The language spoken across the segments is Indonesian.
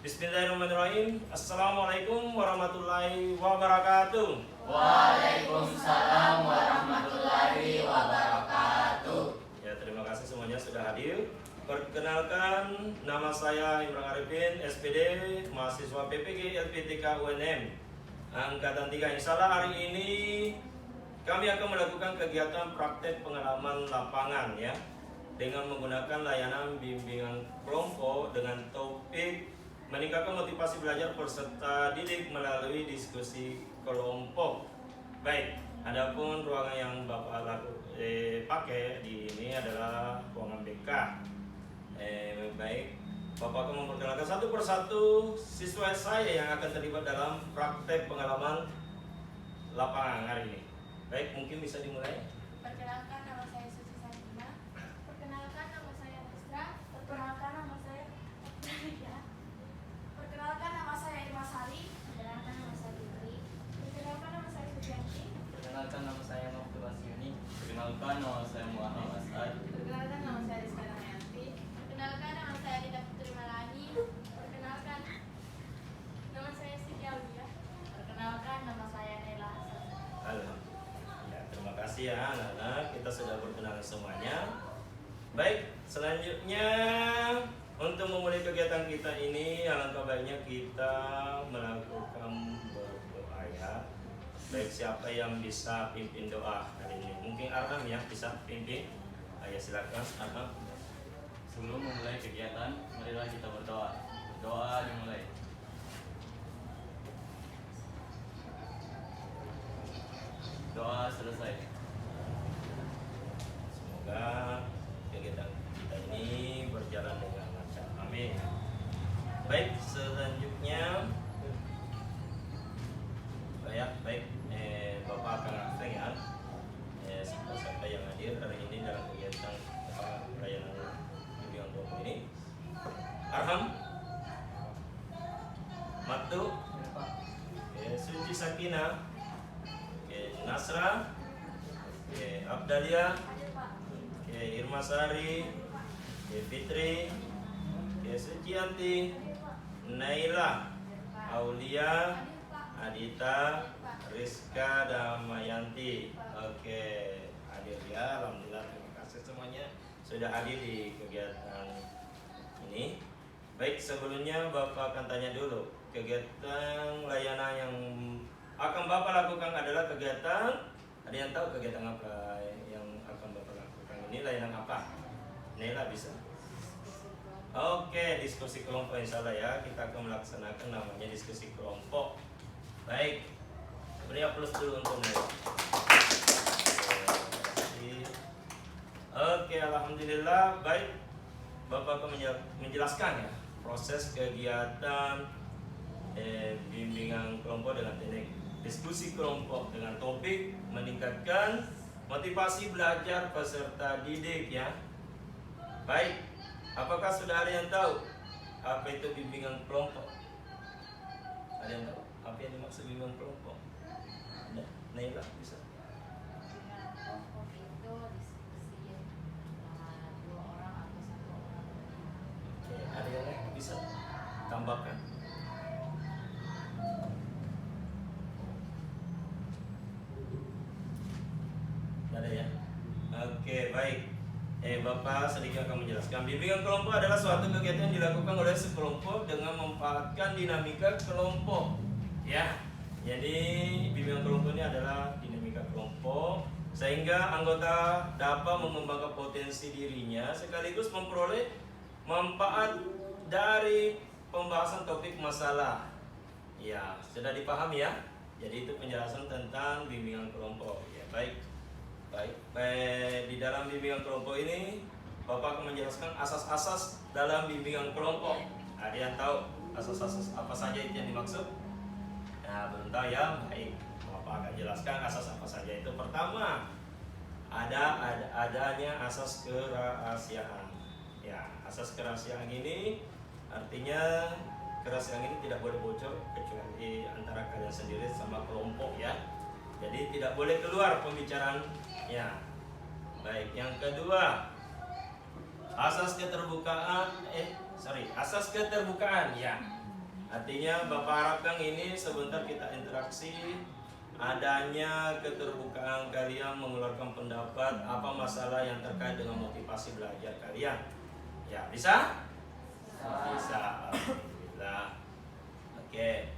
Bismillahirrahmanirrahim. Assalamualaikum warahmatullahi wabarakatuh. Waalaikumsalam warahmatullahi wabarakatuh. Ya, terima kasih semuanya sudah hadir. Perkenalkan, nama saya Imran Arifin, SPD, mahasiswa PPG LPTK UNM Angkatan 3. Insyaallah hari ini kami akan melakukan kegiatan praktek pengalaman lapangan ya, dengan menggunakan layanan bimbingan kelompok dengan topik meningkatkan motivasi belajar peserta didik melalui diskusi kelompok. Baik, adapun ruangan yang Bapak pakai di ini adalah ruangan BK. Baik, Bapak akan memperkenalkan satu persatu siswa saya yang akan terlibat dalam praktek pengalaman lapangan hari ini. Baik, mungkin bisa dimulai. Perkenalkan, nama saya Susi Sakina. Perkenalkan, nama saya Nestra. Perkenalkan, nama saya Nadia. Perkenalkan, nama saya Irma Sari. Perkenalkan, nama saya Fitri. Perkenalkan, nama saya Sujanti. Perkenalkan, nama saya Noftul Asyuni. Perkenalkan, nama saya Muhammad Asad. Perkenalkan, nama saya Rizka Damayanti. Perkenalkan, nama saya Dida Putri Malani. Perkenalkan, nama saya Siti Aulia. Perkenalkan, nama saya Nela Hasan. Alhamdulillah. Ya, terima kasih ya anak-anak, kita sudah berkenalan semuanya. Baik, selanjutnya untuk memulai kegiatan kita ini alangkah baiknya kita melakukan berdoa ya. Baik, siapa yang bisa pimpin doa hari ini? Mungkin Arham ya bisa pimpin. Ayo silakan Arham. Sebelum memulai kegiatan, marilah kita berdoa. Doa dimulai. Doa selesai. Semoga kegiatan kita ini berjalan dengan lancar. Amin. Baik, selanjutnya baik, Bapak akan absen ya. Siapa yang hadir hari ini dalam kegiatan layanan bimbingan kelompok ini? Arham, Matu, Suci Sakina, Nasra, Abdalia, Irma Sari, Fitri, Sucianti, Naila, Aulia, Adita, Rizka, Damayanti. Oke, hadir ya. Alhamdulillah, terima kasih semuanya sudah hadir di kegiatan ini. Baik, sebelumnya Bapak akan tanya dulu, kegiatan layanan yang akan Bapak lakukan adalah kegiatan, ada yang tahu kegiatan apa yang akan Bapak lakukan ini, layanan apa? Nela bisa? Oke, diskusi kelompok insyaallah ya, kita akan melaksanakan namanya diskusi kelompok. Baik, beri aplaus dulu untuk Nela. Oke, alhamdulillah. Baik, Bapak akan menjelaskan ya proses kegiatan bimbingan kelompok dengan teknik diskusi kelompok dengan topik meningkatkan motivasi belajar peserta didik ya. Baik, apakah sudah ada yang tahu apa itu bimbingan kelompok? Ada yang tahu apa yang dimaksud bimbingan kelompok? Ada? Naila bisa? Bimbingan kelompok itu diskusi antara 2 orang atau 1 orang. Oke, ada yang lain bisa tambahkan? Ada ya? Oke, baik. Bapak sedikit akan menjelaskan. Bimbingan kelompok adalah suatu kegiatan yang dilakukan oleh sekelompok dengan memanfaatkan dinamika kelompok. Ya. Jadi bimbingan kelompok ini adalah dinamika kelompok sehingga anggota dapat mengembangkan potensi dirinya sekaligus memperoleh manfaat dari pembahasan topik masalah. Ya, sudah dipahami ya? Jadi itu penjelasan tentang bimbingan kelompok. Ya, baik. Di dalam bimbingan kelompok ini Bapak akan menjelaskan asas-asas dalam bimbingan kelompok. Ada yang tahu asas-asas apa saja itu yang dimaksud? Nah, belum tahu ya? Baik, Bapak akan jelaskan asas apa saja itu. Pertama, adanya asas kerahasiaan. Ya, asas kerahasiaan ini artinya kerahasiaan ini tidak boleh bocor kecuali antara kalian sendiri sama kelompok ya. Jadi tidak boleh keluar pembicaraan. Ya. Baik, yang kedua, asas keterbukaan ya. Artinya Bapak harapkan ini sebentar kita interaksi, adanya keterbukaan kalian mengeluarkan pendapat apa masalah yang terkait dengan motivasi belajar kalian. Ya, bisa? Bisa. Alhamdulillah. Oke.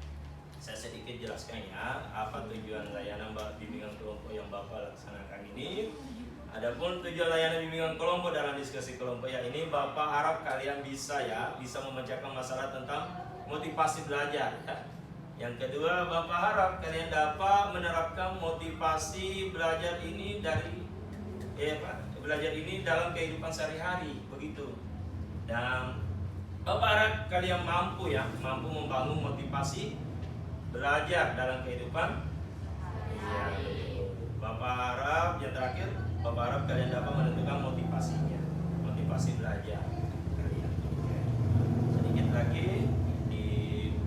Saya sedikit jelaskan ya apa tujuan layanan bimbingan kelompok yang Bapak laksanakan ini. Adapun tujuan layanan bimbingan kelompok dalam diskusi kelompok ya ini Bapak harap kalian bisa memecahkan masalah tentang motivasi belajar ya. Yang kedua, Bapak harap kalian dapat menerapkan motivasi belajar ini belajar ini dalam kehidupan sehari-hari begitu. Dan Bapak harap kalian mampu membangun motivasi belajar dalam kehidupan. Iya, Bapak harap yang terakhir, Bapak harap kalian dapat menentukan motivasinya, motivasi belajar kalian. Oke. Sedikit lagi di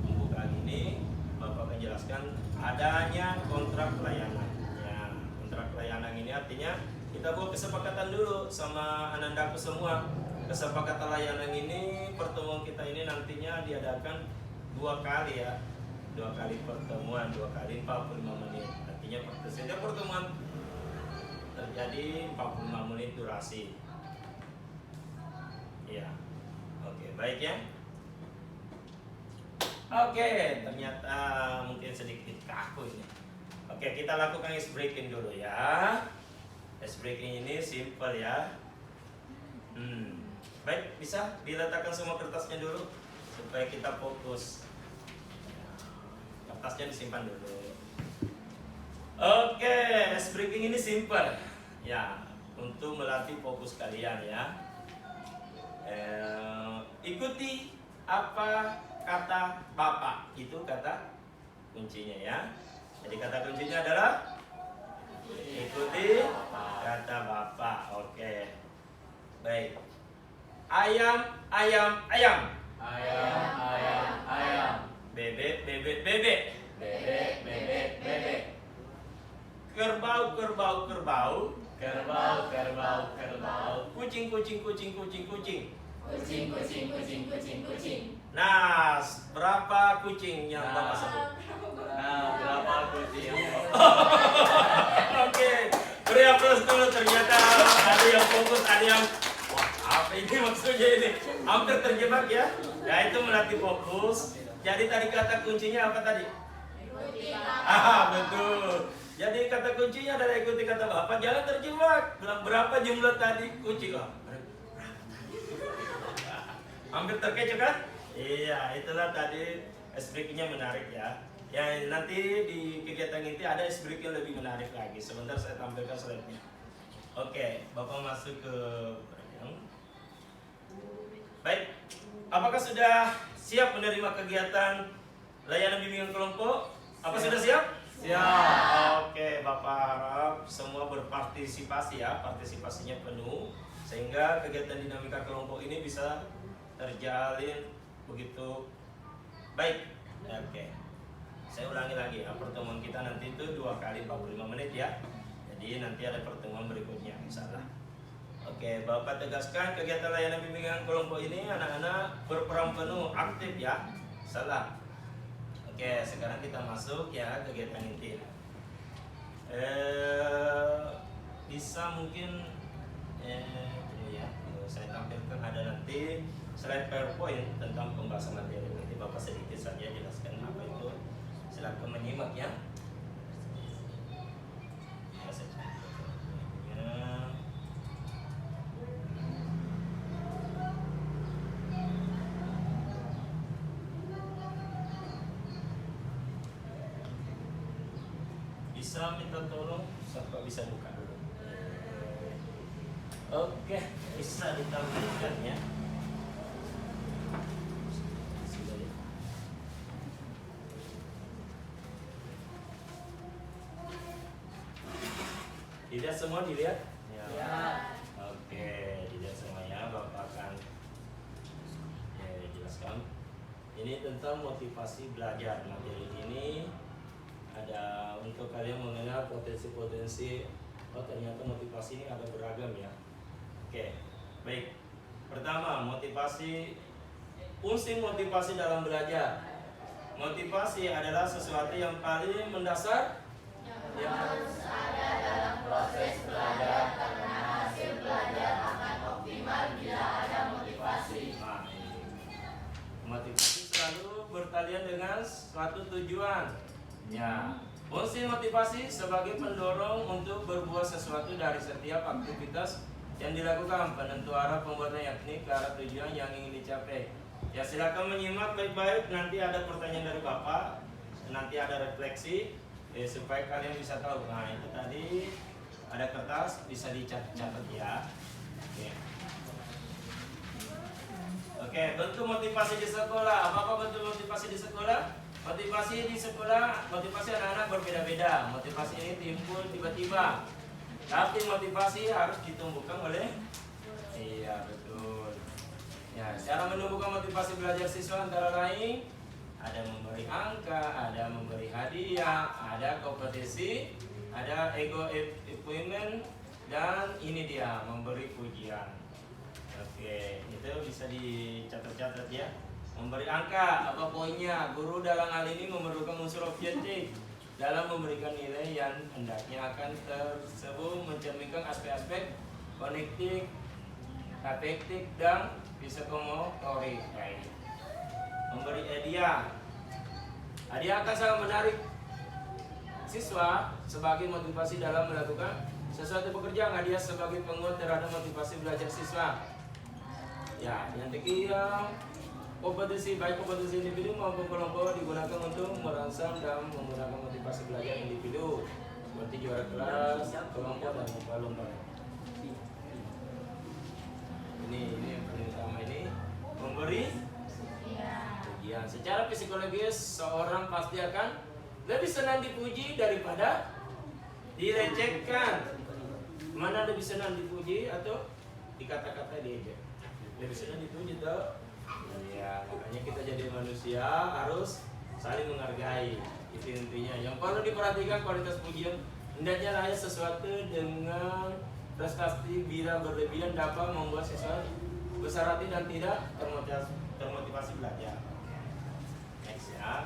pembukaan ini, Bapak akan jelaskan adanya kontrak pelayanan. Ya, kontrak pelayanan ini artinya kita buat kesepakatan dulu sama anandaku semua. Kesepakatan layanan ini, pertemuan kita ini nantinya diadakan 2 kali ya. 2 kali pertemuan, 2 kali 45 menit. Artinya setiap pertemuan terjadi 45 menit durasi. Ya, oke, baik ya. Oke, ternyata mungkin sedikit kaku ini. Oke, kita lakukan ice breaking dulu ya. Ice breaking ini simple ya. Baik, bisa diletakkan semua kertasnya dulu supaya kita fokus. Kertasnya disimpan dulu. Oke, ice breaking ini simple ya, untuk melatih fokus kalian ya. Ikuti apa kata Bapak, itu kata kuncinya ya. Jadi kata kuncinya adalah ikuti kata Bapak. Oke, baik. Ayam, ayam, ayam. Ayam, ayam, ayam. Bebek, bebek, bebek. Bebek, bebek, bebek. Kerbau, kerbau, kerbau. Kerbau, kerbau, kerbau. Kucing, kucing, kucing, kucing, kucing. Kucing, kucing, kucing, kucing, kucing. Nah, berapa kucing yang Bapak sebut? Nah, berapa kucing? Oke, beri aplaus dulu. Ternyata ada yang fokus, ada yang wah, apa ini maksudnya ini? Hampir terjebak ya. Nah, itu melatih fokus. Jadi tadi kata kuncinya apa tadi? Betul. Jadi kata kuncinya adalah ikuti kata Bapak, jangan terjebak. Bilang berapa jumlah tadi kunci? Hampir terkecoh kan? Iya, itulah tadi ice breaking-nya menarik ya. Ya, nanti di kegiatan inti ada ice breaking lebih menarik lagi. Sebentar saya tampilkan slide-nya. Oke, Bapak masuk ke baik. Apakah sudah siap menerima kegiatan layanan bimbingan kelompok? Apa sudah siap? Siap. Oke, Bapak harap semua berpartisipasi ya, partisipasinya penuh sehingga kegiatan dinamika kelompok ini bisa terjalin begitu baik. Oke. Saya ulangi lagi ya, pertemuan kita nanti itu 2 kali 45 menit ya. Jadi nanti ada pertemuan berikutnya insyaallah. Oke, Bapak tegaskan kegiatan layanan bimbingan kelompok ini anak-anak berperan penuh, aktif ya. Salah. Oke, sekarang kita masuk ya kegiatan inti. Bisa mungkin ya, saya tampilkan ada nanti slide PowerPoint tentang pembahasan materi. Nanti Bapak sedikit saja jelaskan apa itu. Silakan menyimak ya. Bisa minta tolong, siapa bisa buka dulu? Oke, bisa ditampilkan ya. Dilihat semua, dilihat? Ya. Oke, dilihat semuanya. Bapak akan jelaskan. Ini tentang motivasi belajar. Materi ini ada untuk kalian mengenal potensi-potensi. Oh, ternyata motivasi ini ada beragam ya. Oke, baik. Pertama, motivasi. Fungsi motivasi dalam belajar. Motivasi adalah sesuatu yang paling mendasar yang harus ada dalam proses belajar karena hasil belajar akan optimal bila ada motivasi. Nah, motivasi selalu berkalian dengan suatu tujuan. Ya, fungsi motivasi sebagai pendorong untuk berbuat sesuatu dari setiap aktivitas yang dilakukan. Penentu arah pembuatan yakni ke arah tujuan yang ingin dicapai. Ya, silakan menyimak baik-baik, nanti ada pertanyaan dari Bapak, nanti ada refleksi supaya kalian bisa tahu. Nah, itu tadi ada kertas, bisa dicatat ya. Oke, bentuk motivasi di sekolah. Apa bentuk motivasi di sekolah? Motivasi di sekolah, motivasi anak-anak berbeda-beda. Motivasi ini timbul tiba-tiba, tapi motivasi harus ditumbuhkan oleh betul. Ya, cara menumbuhkan motivasi belajar siswa antara lain ada memberi angka, ada memberi hadiah, ada kompetisi, ada ego appointment, dan ini dia memberi pujian. Oke, itu bisa dicatat-catat ya. Memberi angka, apa poinnya? Guru dalam hal ini memerlukan unsur objektif dalam memberikan nilai yang hendaknya akan tersebut mencerminkan aspek-aspek kognitif, afektif, dan psikomotorik. Memberi hadiah. Hadiah akan sangat menarik siswa sebagai motivasi dalam melakukan sesuatu pekerjaan. Hadiah sebagai penguat terhadap motivasi belajar siswa. Ya, yang ketiga, kompetisi, baik kompetisi individu maupun kelompok digunakan untuk merangsang dan menggunakan motivasi belajar individu seperti juara kelas, kelompok, dan lomba-lomba. Ini yang paling utama, ini memberi pujian. Secara psikologis seorang pasti akan lebih senang dipuji daripada direcehkan. Mana lebih senang dipuji atau dikata-kata diejek? Lebih senang dipuji toh? Ya, makanya kita jadi manusia harus saling menghargai. Itu intinya. Yang perlu diperhatikan kualitas pujian, hendaknya layak sesuatu dengan prestasi bila berlebihan dapat membuat siswa besar hati dan tidak termotivasi belajar. Next ya.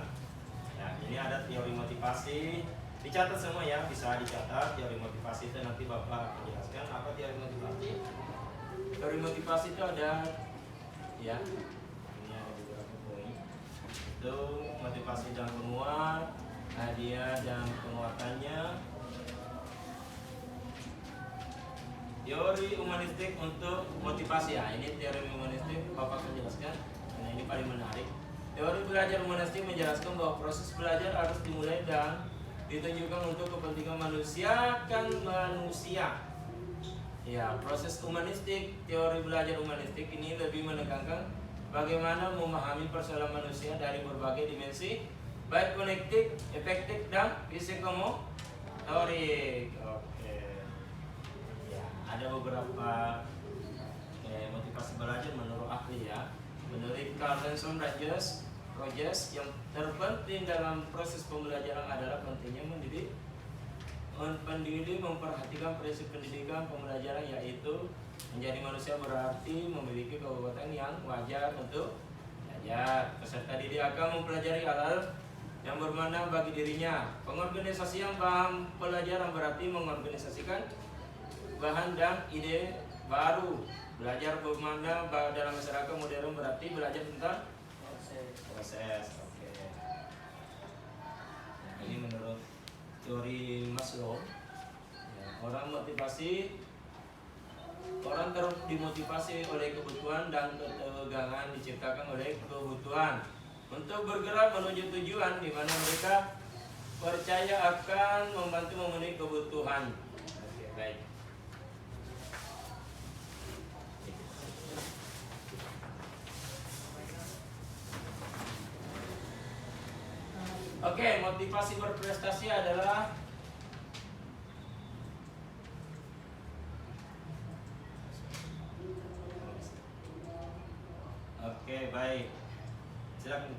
Nah, ini ada teori motivasi. Dicatat semua ya, bisa dicatat teori motivasi itu, nanti Bapak menjelaskan apa teori motivasi. Teori motivasi itu ada ya. Ini ada beberapa poin. Itu motivasi dan penguat, hadiah dan penguatannya. Teori humanistik untuk motivasi ya, ini teori humanistik Bapak akan jelaskan. Nah, ini paling menarik. Teori belajar humanistik menjelaskan bahwa proses belajar harus dimulai dan ditujukan untuk kepentingan manusia kan manusia. Ya, proses humanistik, teori belajar humanistik ini lebih menekankan bagaimana memahami persoalan manusia dari berbagai dimensi, baik kognitif, efektif, dan psikomotorik. Oke. Ya, ada beberapa motivasi belajar menurut ahli ya. Menurut Carlson Rogers, yang terpenting dalam proses pembelajaran adalah pentingnya pendidik memperhatikan prinsip pendidikan pembelajaran, yaitu menjadi manusia berarti memiliki kekuatan yang wajar untuk belajar. Peserta didik akan mempelajari hal-hal yang bermakna bagi dirinya. Pengorganisasian bahan pelajaran berarti mengorganisasikan bahan dan ide baru. Belajar bermakna dalam masyarakat modern berarti belajar tentang proses. Oke. Nah, ini menurut teori Maslow. Ya, orang dimotivasi oleh kebutuhan dan ketegangan diciptakan oleh kebutuhan untuk bergerak menuju tujuan di mana mereka percaya akan membantu memenuhi kebutuhan. Oke, baik. Oke, motivasi berprestasi adalah Oke, baik. Silakan.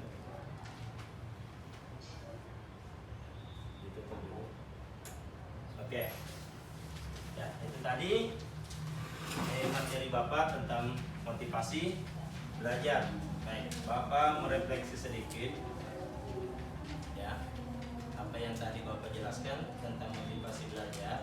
Ditutup dulu. Oke. Ya, itu tadi materi Bapak tentang motivasi belajar. Baik, Bapak merefleksi sedikit. yang tadi Bapak jelaskan tentang motivasi belajar.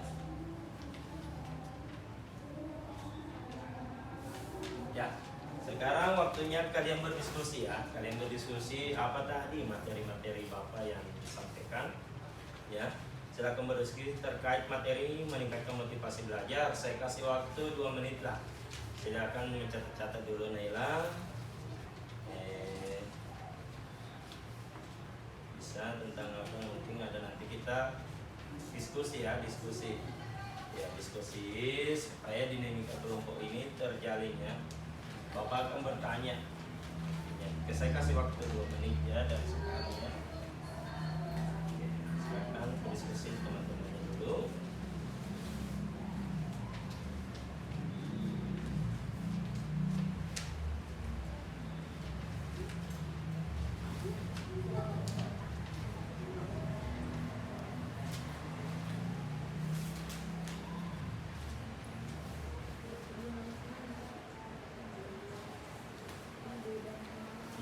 Ya, sekarang waktunya kalian berdiskusi ya. Kalian berdiskusi apa tadi materi-materi Bapak yang disampaikan. Ya, silakan berdiskusi terkait materi meningkatkan motivasi belajar. Saya kasih waktu 2 menit lah. Silakan mencatat dulu Naila. Bisa tentang apa mungkin ada nanti kita diskusi ya, diskusi supaya dinamika kelompok ini terjalin ya. Bapak akan bertanya ya, saya kasih waktu 2 menit ya dari sekarang ya. Oke, silakan diskusi teman-temannya dulu.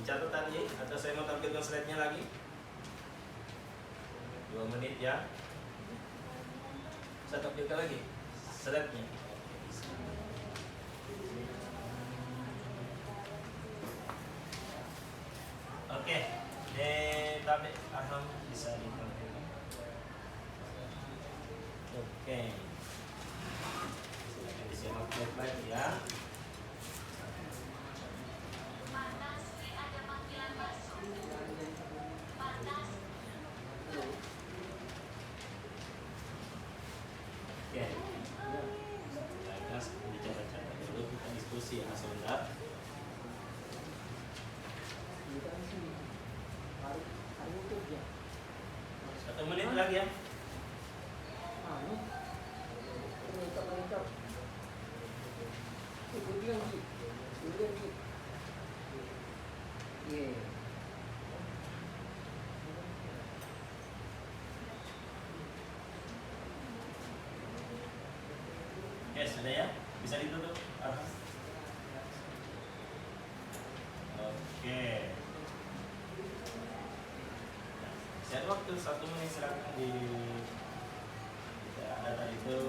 Dicatat tadi atau saya mau tampilkan slide-nya lagi? 2 menit ya. Saya tampilkan lagi slide-nya. Oke, tapi Arham bisa ditampilkan. Oke. Silakan disimak baik-baik ya. Oke, kita dicatat-catat dulu, kita diskusi ya sebentar. Satu menit lagi ya. Oke, sudah ya? Bisa ditutup? Oke. Saya ada waktu 1 menit, silakan di data itu.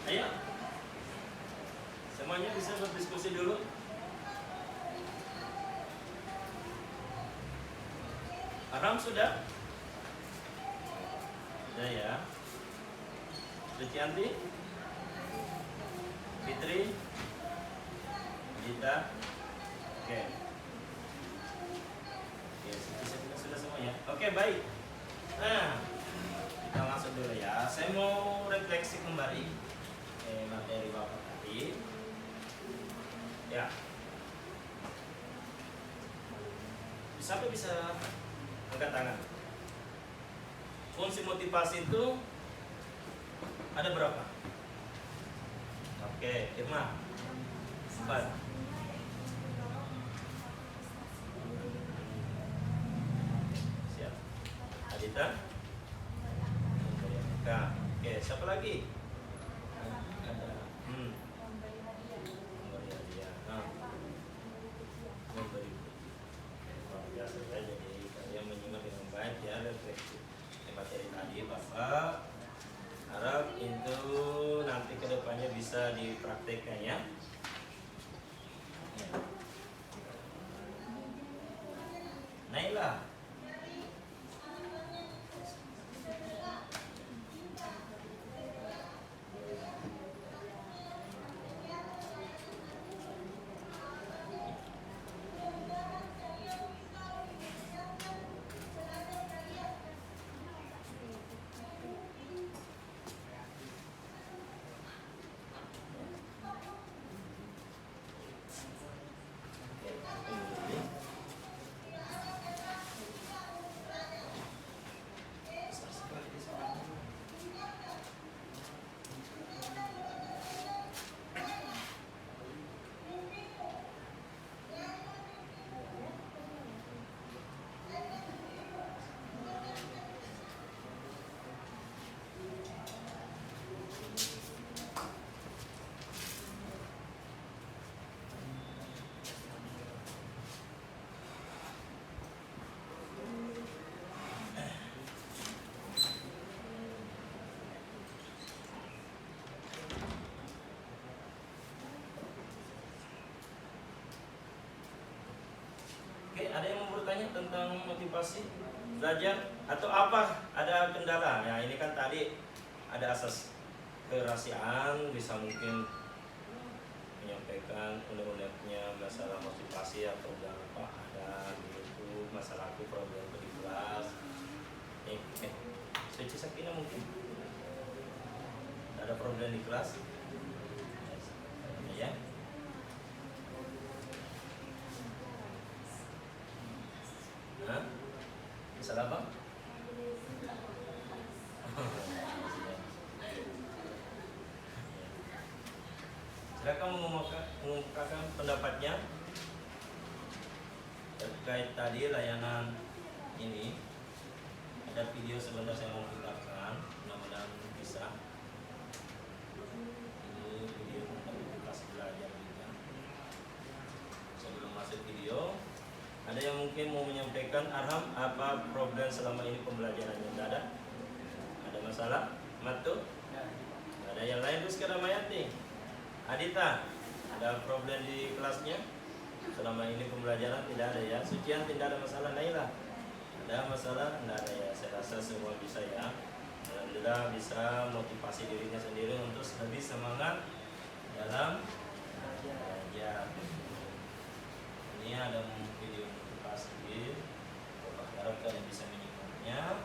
Ayo, semuanya bisa berdiskusi dulu. Aram sudah? Sudah ya. Cianti, Fitri, Gita. Oke. Oke, sudah semuanya. Oke, baik. Nah, kita masuk dulu ya. Saya mau refleksi kembali materi Bapak tadi. Ya. Siapa bisa angkat tangan? Fungsi motivasi itu ada berapa? Oke, Irma. 4. Siap. Adita. Oke, siapa lagi? Ada. Memberi hadiah. Memberi. Luar biasa ya, jadi kalian menyimak dengan baik ya refleksi materi tadi. Bapak harap itu nanti kedepannya bisa dipraktekkan ya. Naila. ada yang mau bertanya tentang motivasi belajar atau apa? Ada kendala? Ya ini kan tadi ada asas kerahasiaan, bisa mungkin menyampaikan unek-uneknya masalah motivasi atau apa ada gitu, masalah aku problem di kelas. Suci Sakina mungkin ada problem di kelas, ya? Hah? Masalah apa? Silakan mengungkapkan pendapatnya terkait tadi layanan ini. Ada video sebentar saya mau putarkan, mudah-mudahan bisa. Ini video tentang kelas belajar juga. Sebelum masuk video, ada yang mungkin mau menyampaikan, Arham, apa problem selama ini pembelajarannya? Tidak ada? Ada masalah? Matu? Ada yang lain? Rizka Damayanti? Adita? Ada problem di kelasnya? Selama ini pembelajaran tidak ada ya? Sucian tidak ada masalah? Naila? Ada masalah? Tidak ada ya? Saya rasa semua bisa ya. Alhamdulillah bisa motivasi dirinya sendiri untuk lebih semangat dalam belajar. Ini ada video motivasi, harap kalian bisa menyikapnya.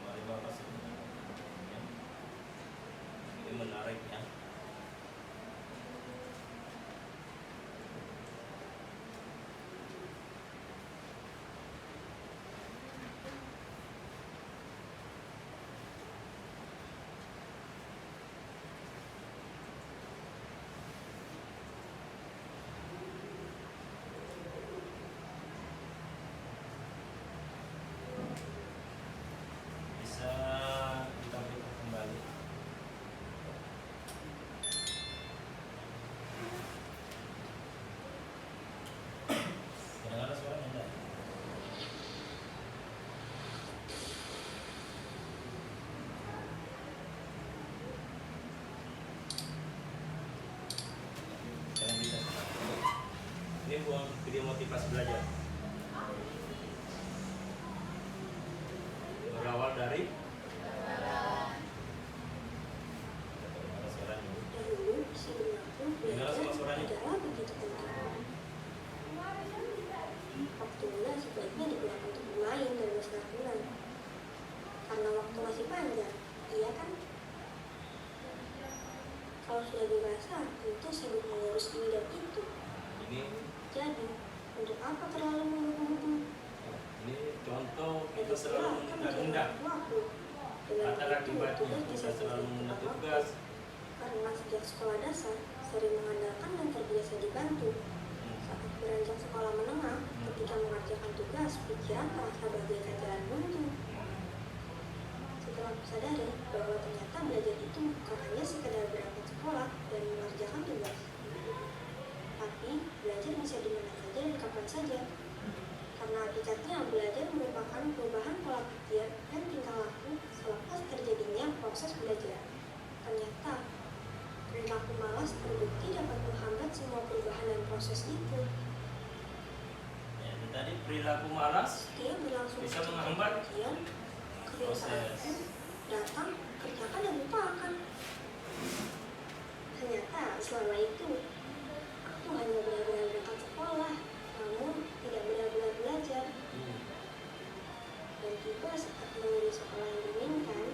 Mari Bapak sebenarnya. Ini menarik ya. Bisa ditampilkan kembali. Kedengaran suaranya enggak? Jangan bisa. Ini buat video motivasi belajar. Berawal dari suaranya. Dahulu sebelum Dengar sama suaranya. adalah begitu penting. Waktu bola sebaiknya digunakan untuk bermain dan bersenang-senang. Karena waktu masih panjang, iya kan? Kalau sudah dewasa, tentu sibuk mengurus ini dan itu. Ini Jadi, untuk apa terlalu menggebu-gebu? ini contoh kita Lagi selalu pula kan menunda-nunda. menjadi waktu. Dengan Kata begitu, akibatnya tugas kita bisa selalu selesai menunda tepat waktu. tugas. Karena sejak sekolah dasar, sering mengandalkan dan terbiasa dibantu. Saat beranjak sekolah menengah, ketika mengerjakan tugas, pikiran terasa bagaikan jalan buntu. Setelah aku sadari bahwa ternyata belajar itu bukan hanya sekedar berangkat sekolah dan mengerjakan tugas. Tapi belajar bisa di mana saja dan kapan saja. Karena hakikatnya belajar merupakan perubahan pola pikir dan tingkah laku selepas terjadinya proses belajar. Ternyata perilaku malas terbukti dapat menghambat semua perubahan dan proses itu. Ya, itu tadi perilaku malas Dia berlangsung bisa menghambat kemudian proses. kebiasaanku datang, kerjakan dan lupakan. Ternyata selama itu aku hanya benar-benar berangkat sekolah, namun tidak benar-benar belajar. Dan tiba saat menuju sekolah yang diinginkan,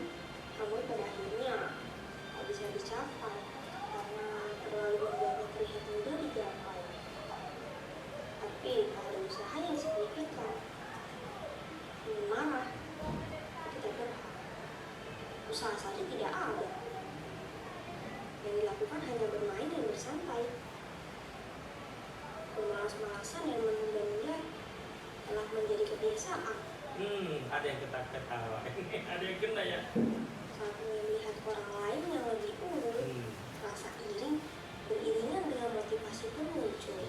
namun pada akhirnya tak bisa dicapai karena terlalu membuatnya terlihat mudah digapai. Tapi tak ada usaha yang signifikan. Ingin marah, kita berhak. Usaha saja tidak ada. Yang dilakukan hanya bermain dan bersantai. malas-malasan dan menunda-nunda telah menjadi kebiasaan. Ada yang ketawa, ada yang kena ya. Saat melihat orang lain yang lebih unggul, rasa iri beriringan dengan motivasi pun muncul.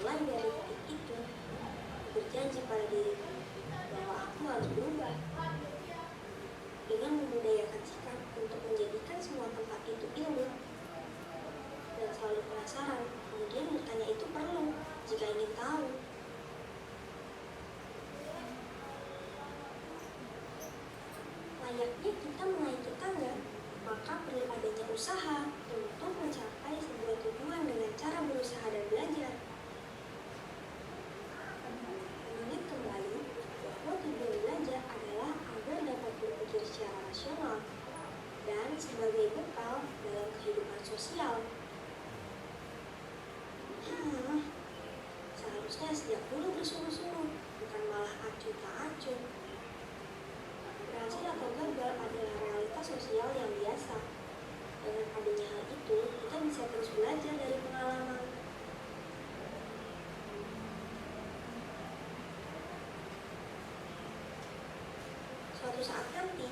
Mulai dari titik itu, aku berjanji pada diriku bahwa aku harus berubah dengan membudayakan sikap untuk menjadikan semua tempat itu ilmu dan selalu penasaran, kemudian bertanya itu perlu jika ingin tahu. Layaknya kita menaiki tangga, maka perlu adanya usaha untuk mencapai sebuah tujuan dengan cara berusaha dan belajar. Mengingat kembali bahwa tujuan belajar adalah agar dapat berpikir secara rasional dan sebagai bekal dalam kehidupan sosial. Seharusnya sejak dulu bersungguh-sungguh, bukan malah acuh tak acuh. Berhasil atau gagal adalah realitas sosial yang biasa. Dengan adanya hal itu, kita bisa terus belajar dari pengalaman. Suatu saat nanti,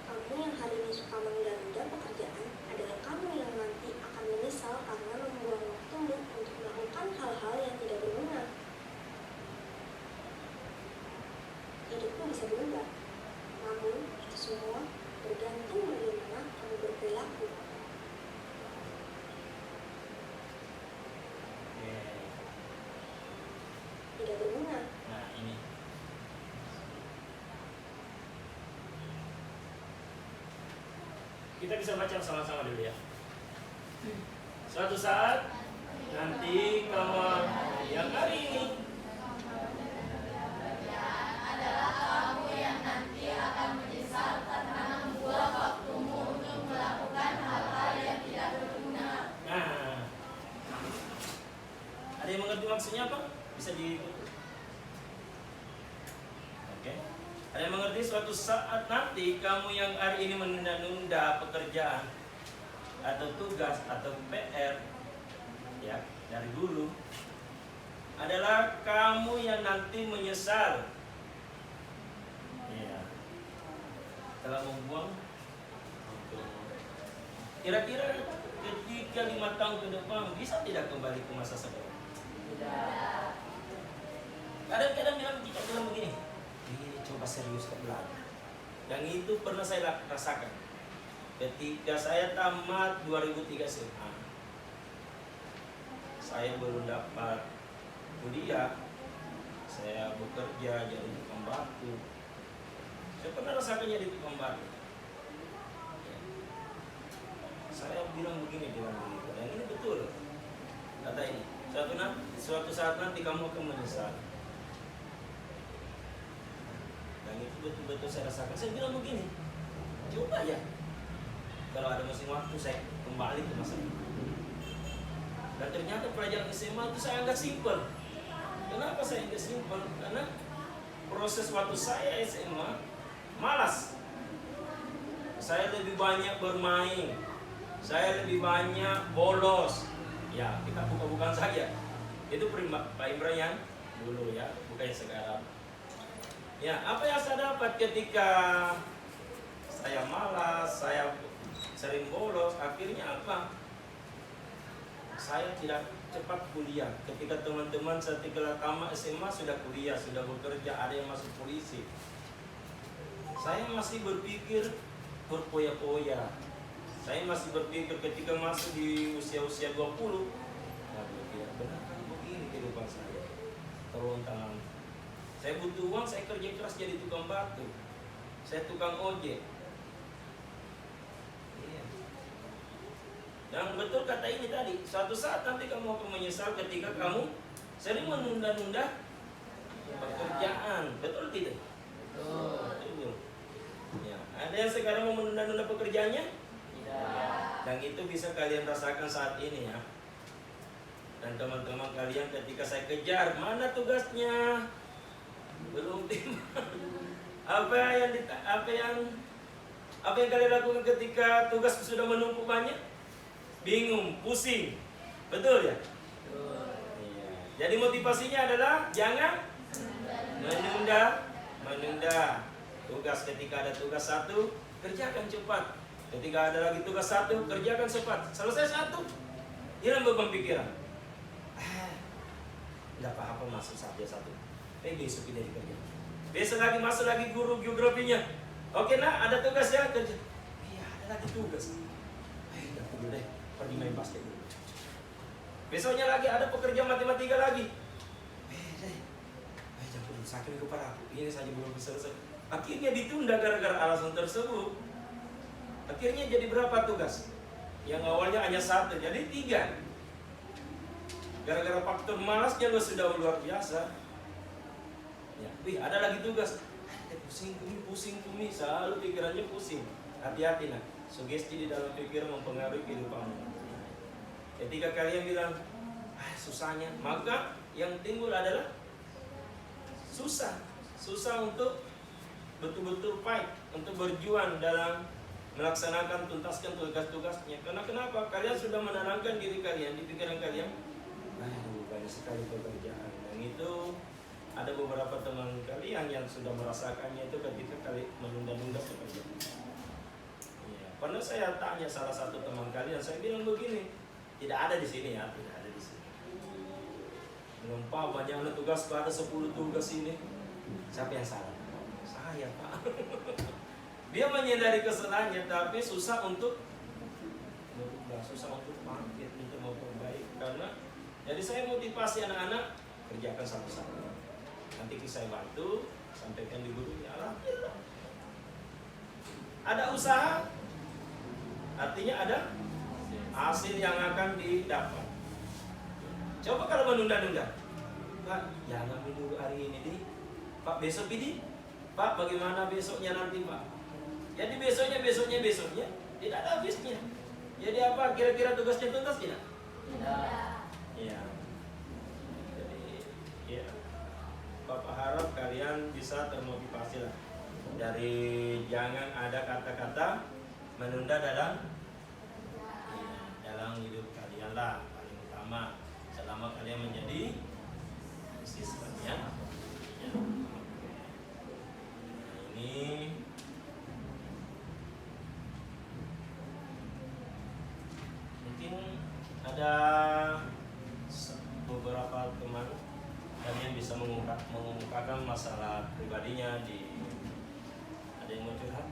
kamu yang hari ini suka menunda-nunda pekerjaan adalah kamu yang nanti akan menyesal karena membuang waktumu untuk melakukan hal-hal yang tidak berguna. Hidupmu bisa berubah, namun itu semua bergantung bagaimana kamu berperilaku. Tidak berguna. Nah, ini Kita bisa baca sama-sama dulu ya. Suatu saat nanti kamu yang hari ini ada yang mengerti maksudnya apa? Bisa ditutup. Oke. Ada yang mengerti suatu saat nanti kamu yang hari ini menunda-nunda pekerjaan atau tugas atau PR ya dari dulu adalah kamu yang nanti menyesal ya telah membuang kira-kira ketika 5 tahun ke depan bisa tidak kembali ke masa sekolah. Kadang-kadang kita bilang begini, coba serius ke belajar. Yang itu pernah saya rasakan ketika saya tamat 2003 SMA. Saya belum dapat kuliah, saya bekerja jadi tukang batu. Saya pernah rasakan jadi tukang batu. Saya bilang begini dengan diri, dan ini betul. Kata ini, suatu saat nanti kamu akan menyesal. Dan itu betul-betul saya rasakan. Saya bilang begini, coba ya, kalau ada mesin waktu saya kembali ke masa itu. Dan ternyata pelajaran SMA itu saya anggap simpel. Kenapa saya anggap simpel? Karena proses waktu saya SMA malas. Saya lebih banyak bermain, saya lebih banyak bolos. Ya, kita buka-bukaan saja. Itu Pak Imran yang dulu ya, bukan yang sekarang. Ya, apa yang saya dapat ketika saya malas, saya sering bolos, akhirnya apa? Saya tidak cepat kuliah. Ketika teman-teman ketika tamat SMA sudah kuliah, sudah bekerja, ada yang masuk polisi. Saya masih berpikir berpoya-poya. Saya masih berpikir ketika masuk di usia-usia 20, benar kan begini kehidupan saya. Tolong tangan. Saya butuh uang, saya kerja keras jadi tukang batu. Saya tukang ojek. Iya. Dan betul kata ini tadi, suatu saat nanti kamu akan menyesal ketika kamu sering menunda-nunda pekerjaan. Betul tidak? Betul. Ya. Ada yang sekarang mau menunda-nunda pekerjaannya? Dan itu bisa kalian rasakan saat ini ya. Dan teman-teman kalian ketika saya kejar, mana tugasnya? Belum tiba. Apa yang kalian lakukan ketika tugas sudah menumpuk banyak? Bingung, pusing. Betul ya? Iya. Jadi motivasinya adalah jangan menunda tugas. Ketika ada tugas satu, kerjakan cepat. Ketika ada lagi tugas satu, kerjakan cepat. Selesai satu, hilang beban pikiran. Enggak apa-apa, masuk saja satu. Besok tidak dikerja. Besok lagi masuk lagi guru geografinya. Oke nak, ada tugas ya kerja. Iya, ada lagi tugas. Enggak perlu deh, pergi main basket dulu. Besoknya lagi ada pekerjaan matematika lagi. Jangan perlu sakit kepala aku. Ini saja belum selesai. Akhirnya ditunda gara-gara alasan tersebut. Akhirnya jadi berapa tugas? Yang awalnya hanya satu, jadi 3. Gara-gara faktor malasnya lo sudah luar biasa. Ya, ada lagi tugas. Pusing kumi, selalu pikirannya pusing. Hati-hati nak, sugesti di dalam pikiran mempengaruhi kehidupanmu. Ketika kalian bilang, susahnya, maka yang timbul adalah susah untuk betul-betul fight, untuk berjuang dalam melaksanakan tuntaskan tugas-tugasnya. Karena kenapa? Kalian sudah menanamkan diri kalian di pikiran kalian. Banyak sekali pekerjaan. Dan itu ada beberapa teman kalian yang sudah merasakannya itu ketika kalian menunda-nunda pekerjaan. Ya, pernah saya tanya salah satu teman kalian, saya bilang begini, tidak ada di sini ya, tidak ada di sini. Belum Pak, banyak tugas, Pak, ada 10 tugas ini. Siapa yang salah? Saya Pak. Dia menyadari kesalahannya, tapi susah untuk bangkit, untuk memperbaiki. Karena jadi saya motivasi anak-anak kerjakan satu-satu. Nanti saya bantu, sampaikan di gurunya. Alhamdulillah. Ada usaha, artinya ada hasil yang akan didapat. Coba kalau menunda-nunda, Pak, jangan dulu hari ini di, Pak besok ini, Pak bagaimana besoknya nanti Pak? Jadi besoknya tidak ada habisnya. Jadi apa kira-kira tugasnya tuntas tidak? Tidak. Iya. Jadi ya, Bapak harap kalian bisa termotivasi lah. Dari jangan ada kata-kata menunda dalam hidup kalian lah, paling utama selama kalian menjadi siswa ya. Ini mungkin ada beberapa teman kalian bisa mengungkapkan masalah pribadinya di, ada yang mau curhat?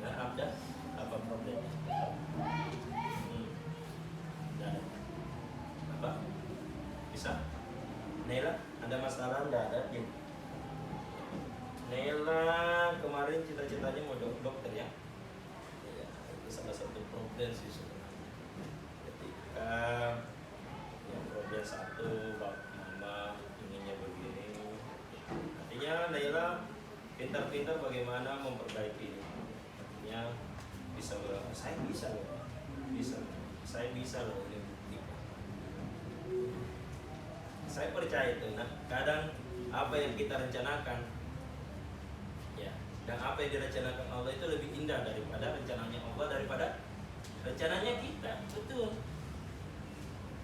Nah, ada apa problemnya? Ada apa? Bisa? Nela, ada masalah? Enggak ada? Ya. Nela kemarin cita-citanya mau dokter ya? Ya, itu salah satu problem sih sebenarnya. Ketika yang problem satu, mama inginnya begini. Artinya Naila pintar-pintar bagaimana memperbaiki ini. Artinya bisa berapa? Saya bisa loh. Saya bisa loh ini bukti. Saya percaya itu. Nah, kadang apa yang kita rencanakan, ya, dan apa yang direncanakan Allah itu lebih indah daripada rencananya Allah, daripada rencananya kita. Betul.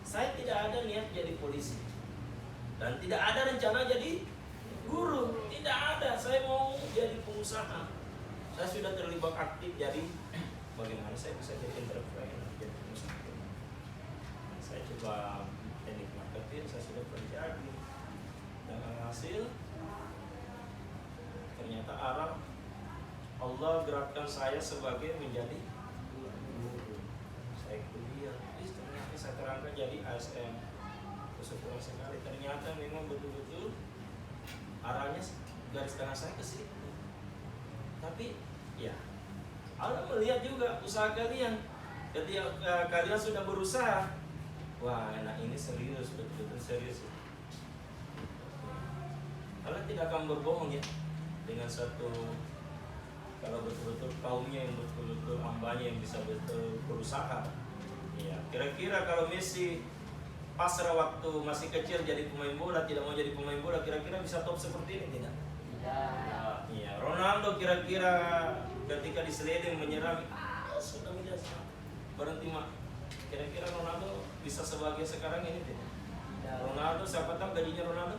Saya tidak ada niat jadi polisi dan tidak ada rencana jadi guru, tidak ada. Saya mau jadi pengusaha. Saya sudah terlibat aktif jadi bagaimana saya bisa jadi entrepreneur, jadi pengusaha. Saya coba teknik marketing, saya sudah pelajari. Dengan hasil ternyata arah Allah gerakkan saya sebagai menjadi guru. Saya kuliah, ternyata saya terangkan jadi ASN. Bersyukur sekali, ternyata memang betul-betul arahnya garis tangan saya ke situ. Tapi ya Allah melihat juga usaha kalian. Ketika kalian sudah berusaha, wah enak ini serius, betul-betul serius. Allah tidak akan berbohong ya dengan satu, kalau betul-betul kaumnya yang betul-betul hambanya yang bisa betul berusaha. Ya, kira-kira kalau Messi pasrah waktu masih kecil jadi pemain bola, tidak mau jadi pemain bola, kira-kira bisa top seperti ini tidak? Tidak. Iya, Ronaldo kira-kira ketika di sliding menyerang, sudah biasa berhenti mak. Kira-kira Ronaldo bisa sebagai sekarang ini tidak. Ronaldo, siapa tahu gajinya Ronaldo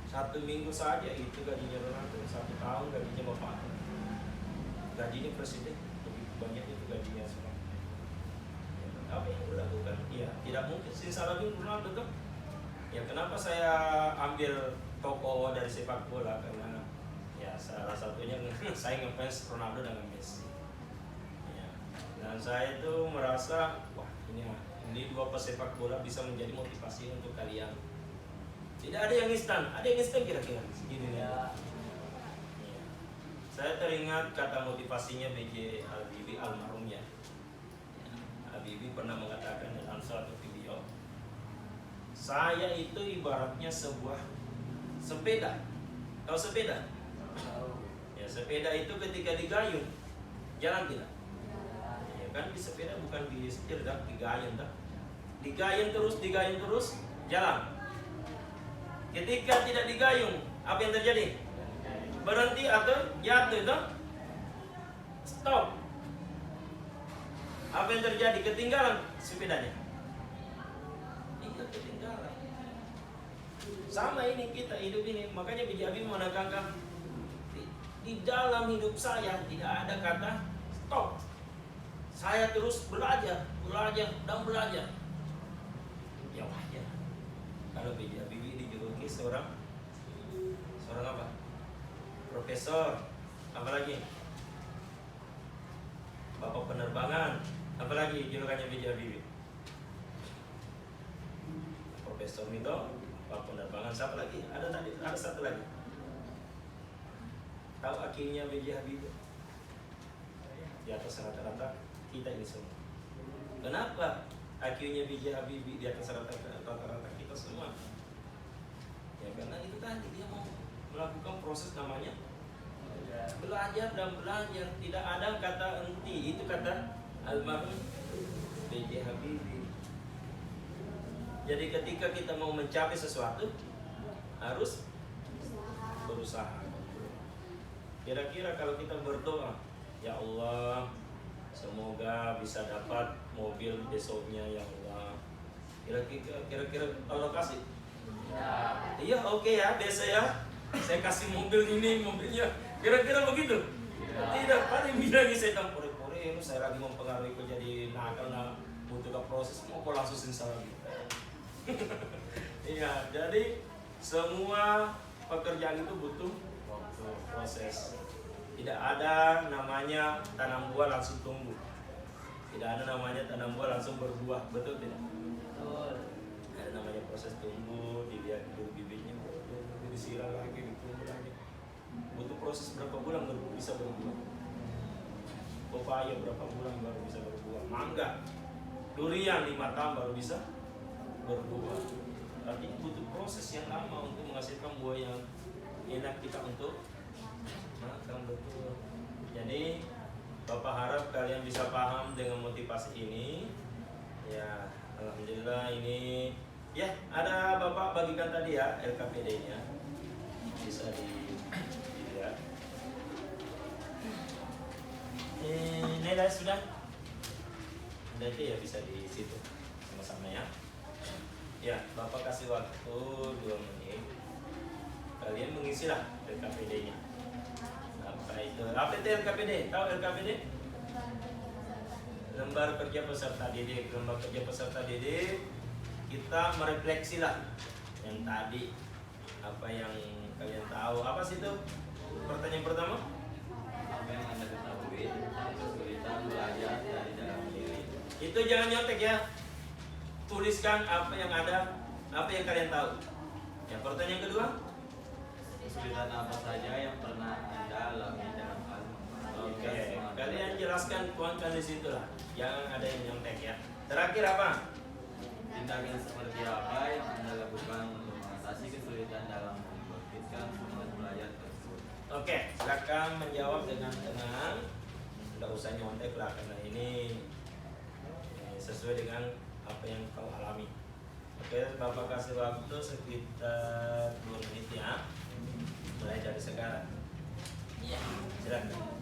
1 minggu saja itu gajinya Ronaldo, 1 tahun gajinya bapak, gajinya presiden lebih banyak itu gajinya semua. Apa yang dilakukan? Ya tidak mungkin. Simsalabim Ronaldo tuh. Ya kenapa saya ambil tokoh dari sepak bola, karena ya salah satunya saya ngefans Ronaldo dengan Messi. Ya. Dan saya itu merasa wah ini dua pesepak bola bisa menjadi motivasi untuk kalian. Tidak ada yang instan, ada yang instan kira-kira segini nih. Ya. Saya teringat kata motivasinya B.J. Habibie almarhumnya. Habibie pernah mengatakan dalam suatu video, saya itu ibaratnya sebuah sepeda. Tahu sepeda? Ya, sepeda itu ketika digayung jalan tidak? Ya kan di sepeda bukan di setir dah, digayung dah. Digayung terus jalan. Ketika tidak digayung, apa yang terjadi? Berhenti atau jatuh itu? Stop. Apa yang terjadi? Ketinggalan sepedanya. Itu ketinggalan. Sama ini kita hidup ini, makanya B.J. Habibie menekankan di dalam hidup saya tidak ada kata stop. Saya terus belajar dan belajar. Ya wajar. Kalau B.J. Habibie dijuluki seorang apa? Profesor. Apa lagi? Bapak penerbangan. Apa lagi julukannya B.J. Habibie? Profesor itu, Bapak penerbangan. Siapa lagi? Ada satu lagi. Tahu akhirnya B.J. Habibie? Di atas rata-rata kita ini semua. Kenapa akhirnya B.J. Habibie di atas rata-rata kita semua? Ya karena itu tadi dia mau melakukan proses namanya belajar dan belajar. Tidak ada kata henti. Itu kata almarhum B.J. Habibie. Jadi ketika kita mau mencapai sesuatu harus berusaha. Kira-kira kalau kita berdoa, ya Allah, semoga bisa dapat mobil besoknya ya Allah. Kira-kira Allah kasih? Ya. Iya, oke ya, besok ya. Saya kasih mobil ini, mobilnya. Kira-kira begitu? Ya. Tidak, paling bilang saya tahu pore-pore, saya lagi mempengaruhi kok jadi nakal, butuh ke proses, mau kok langsung sinsal lagi. Iya, jadi semua pekerjaan itu butuh proses. Tidak ada namanya tanam buah langsung tumbuh. Tidak ada namanya tanam buah langsung berbuah. Betul tidak? Betul. Ada namanya proses tumbuh, dilihat dulu bibitnya, disiram lagi, ditumbuh lagi. Butuh proses berapa bulan baru bisa berbuah. Pepaya berapa bulan baru bisa berbuah. Mangga, durian 5 tahun baru bisa berbuah. Artinya butuh proses yang lama untuk menghasilkan buah yang enak kita untuk makan. Betul. Jadi Bapak harap kalian bisa paham dengan motivasi ini. Ya, alhamdulillah ini ya ada Bapak bagikan tadi ya LKPD-nya. Bisa dilihat. Nilai sudah. Nanti ya bisa di situ sama-sama ya. Ya, Bapak kasih waktu 2 menit. Kalian mengisilah LKPD-nya. Apa itu LKPD? Tahu LKPD? Lembar kerja peserta didik. Lembar kerja peserta didik kita merefleksilah yang tadi, apa yang kalian tahu. Apa sih itu? Pertanyaan pertama? Apa yang Anda ketahui tentang kesulitan belajar dari dalam diri? Itu jangan nyontek ya. Tuliskan apa yang ada, apa yang kalian tahu. Yang pertanyaan kedua? Kesulitan apa saja yang pernah Anda alami dalam hal Oke, kalian jelaskan, tuangkan di situ lah. Jangan ada yang nyontek ya. Terakhir apa? tindakan seperti apa yang Anda lakukan untuk mengatasi kesulitan dalam membangkitkan semangat belajar tersebut? Oke, silakan menjawab dengan tenang. Tidak usah nyontek lah, karena ini sesuai dengan apa yang kau alami. Oke, Bapak kasih waktu sekitar 2 menit ya. Mulai dari sekarang. Iya, silakan.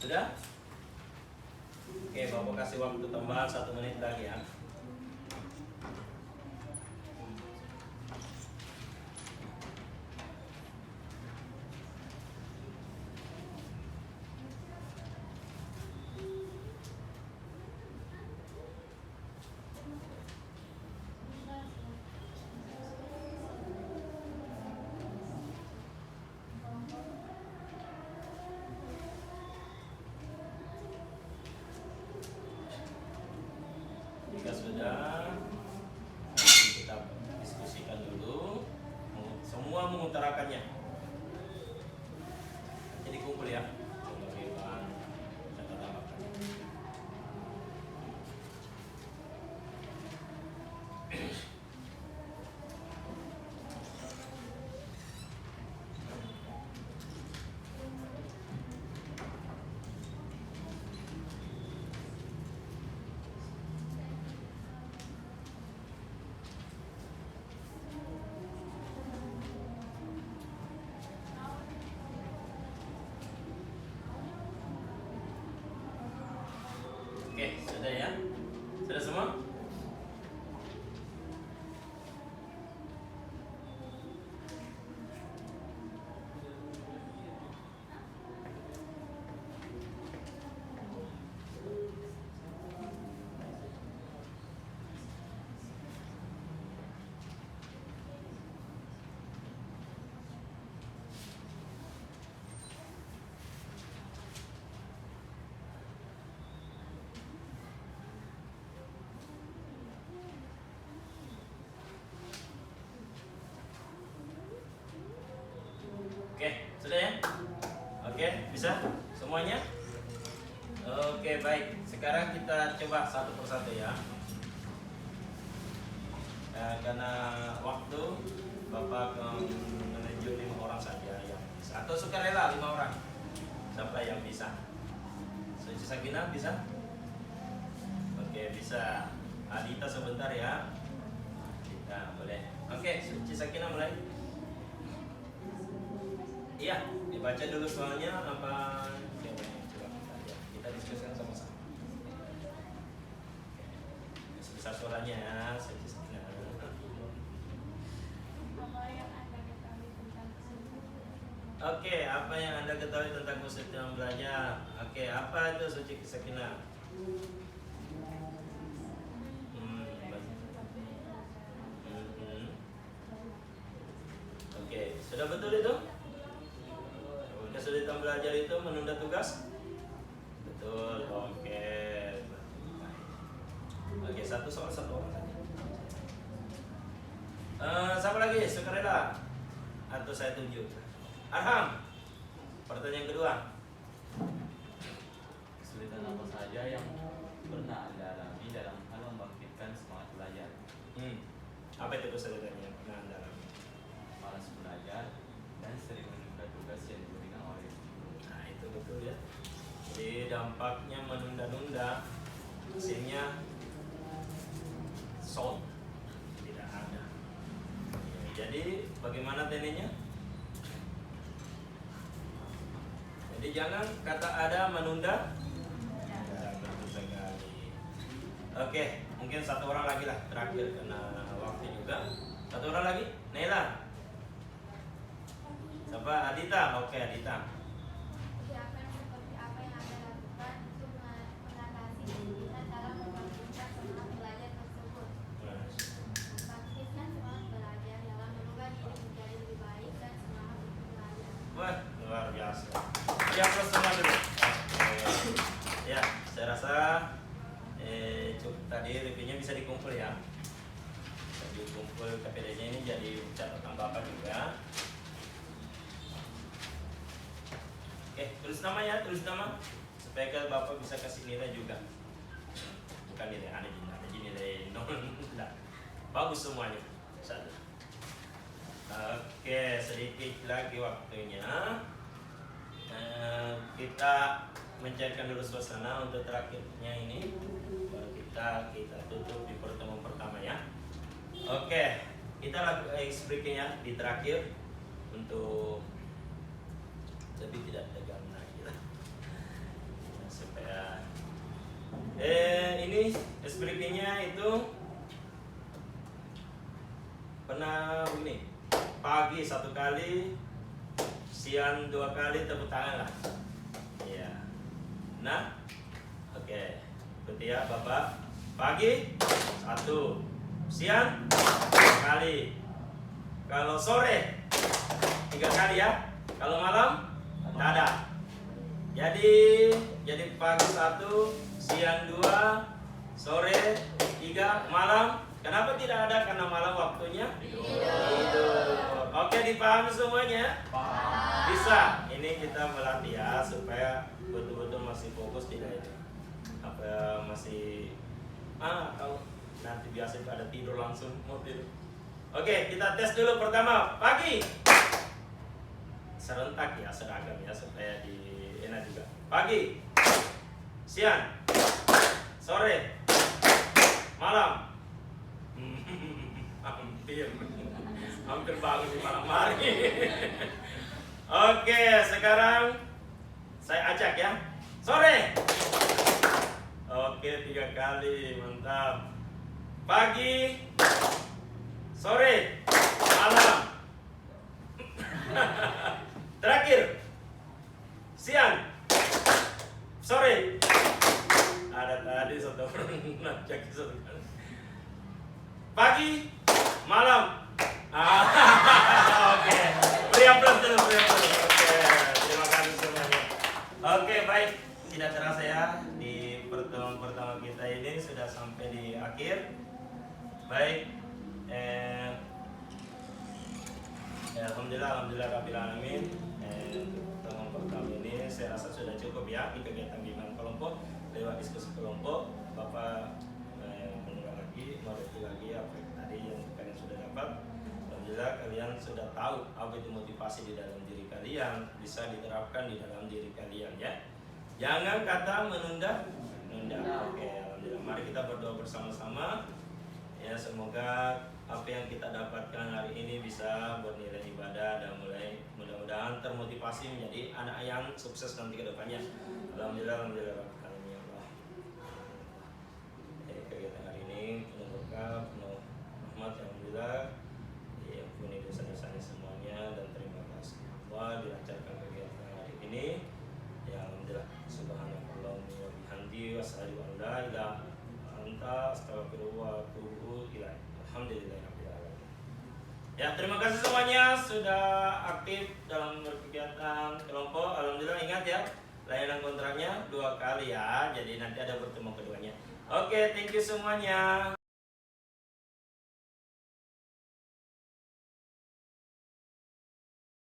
Sudah? Oke, Bapak kasih waktu tambahan 1 menit lagi ya. Jika sudah, nanti kita diskusikan dulu. Semua mengutarakannya. Jadi kumpul ya. Sebagai bahan catatan Bapak. Oke, sudah ya? Sudah semua? Oke, sudah ya? Oke, bisa? Semuanya? Oke, baik. Sekarang kita coba satu persatu ya. Karena waktu Bapak menunjuk 5 orang saja yang bisa. Atau sukarela 5 orang. Siapa yang bisa? Suci Sakina bisa? Oke, bisa. Adita sebentar ya. Adita boleh. Oke, Suci Sakina mulai. Iya, dibaca dulu soalnya apa? Coba kita lihat. Kita diskusikan sama-sama. Sebesar suaranya ya, Suci Sakina. Oke, apa yang Anda ketahui tentang kesulitan belajar? Oke, apa itu Suci Sakina? Oke, sudah betul itu? Kesulitan belajar itu menunda tugas? Betul, oke. Oke, satu soal satu orang saja. Siapa lagi? Sukarela? Atau saya tunjuk? Arham, pertanyaan kedua. Kesulitan apa saja yang pernah Anda alami dalam hal membangkitkan semangat belajar? Apa itu kesulitannya yang pernah Anda alami? Malas belajar dan sering menunda tugas yang diberikan oleh guru. Nah, itu betul ya. Jadi dampaknya menunda-nunda, hasilnya sold, tidak ada. Jadi bagaimana tekniknya? Jadi jangan kata ada menunda. Ya, betul sekali. Oke, mungkin satu orang lagi lah terakhir karena waktu juga. Satu orang lagi, Nela. Siapa? Adita. Oke, Adita. Siapkan seperti apa yang Anda lakukan untuk mengatasi kesulitan dalam membangkitkan semangat belajar tersebut. Bangkitkan semangat belajar dalam mengubah diri menjadi lebih baik dan semangat untuk belajar. Wah, luar biasa. Ya, plus semua dulu. Oke. Ya, saya rasa cukup tadi reviewnya bisa dikumpul ya. Bisa dikumpul KPD-nya ini jadi catatan Bapak juga. Oke, tulis nama ya, tulis nama supaya Bapak bisa kasih nilai juga. Bukan nilai aneh, nilai nol. Bagus semuanya. Satu. Oke, sedikit lagi waktunya. Kita mencairkan dulu suasana untuk terakhirnya ini. Baru kita tutup di pertemuan pertama ya. Oke, kita lakukan ice breaking ya di terakhir untuk lebih tidak tegang lagi lah. SPP-nya itu pernah begini, pagi 1 kali, siang 2 kali, tepuk tangan lah. Iya. Nah, oke. Ikuti ya Bapak. Pagi 1, siang 2 kali. Kalau sore 3 kali ya. Kalau malam tidak ada. Jadi pagi 1, siang 2, sore 3, malam. Kenapa tidak ada? Karena malam waktunya tidur. Oke, dipahami semuanya? Bisa. Ini kita melatih ya supaya betul-betul masih fokus tidak ini. Apa masih kalau nanti biasa pada tidur langsung mau tidur. Oke, kita tes dulu pertama pagi. Serentak ya, seragam ya supaya enak juga. Pagi, siang, sore, malam. Hampir bangun di malam hari. Oke, sekarang saya ajak ya. Sore. Oke, 3 kali, mantap. Pagi, sore, malam. Terakhir, siang, sore. Ada tadi satu pernah cek satu kali. Pagi, malam. Oke, beri aplaus dulu, beri aplaus. Oke, terima kasih semuanya. Oke, baik. Tidak terasa ya, di pertemuan pertama kita ini sudah sampai di akhir. Baik. Alhamdulillah Rabbil Alamin. Pertemuan pertama ini saya rasa sudah cukup ya di kegiatan bimbingan kelompok lewat diskusi kelompok. Bapak mengulang lagi, mereview lagi apa yang tadi yang kalian sudah dapat. Alhamdulillah kalian sudah tahu apa itu motivasi di dalam diri kalian, bisa diterapkan di dalam diri kalian ya. Jangan kata menunda. Oke, alhamdulillah. Mari kita berdoa bersama-sama. Ya, semoga apa yang kita dapatkan hari ini bisa bernilai ibadah dan mudah-mudahan termotivasi menjadi anak yang sukses nanti ke depannya. Alhamdulillah Rabbil alamin ya Allah. Kegiatan hari ini penuh berkah, penuh rahmat, alhamdulillah. Diampuni dosa-dosanya semuanya dan terima kasih Allah dilancarkan kegiatan hari ini. Ya alhamdulillah. Subhanallah wa bihamdihi wa asyhadu an la ilaha illa anta astaghfiruka wa atubu ilaik. Alhamdulillahirabbil alamin. Ya, terima kasih semuanya sudah aktif dalam berkegiatan kelompok. Alhamdulillah, ingat ya, layanan kontraknya 2 kali ya. Jadi nanti ada pertemuan keduanya. Oke, thank you semuanya.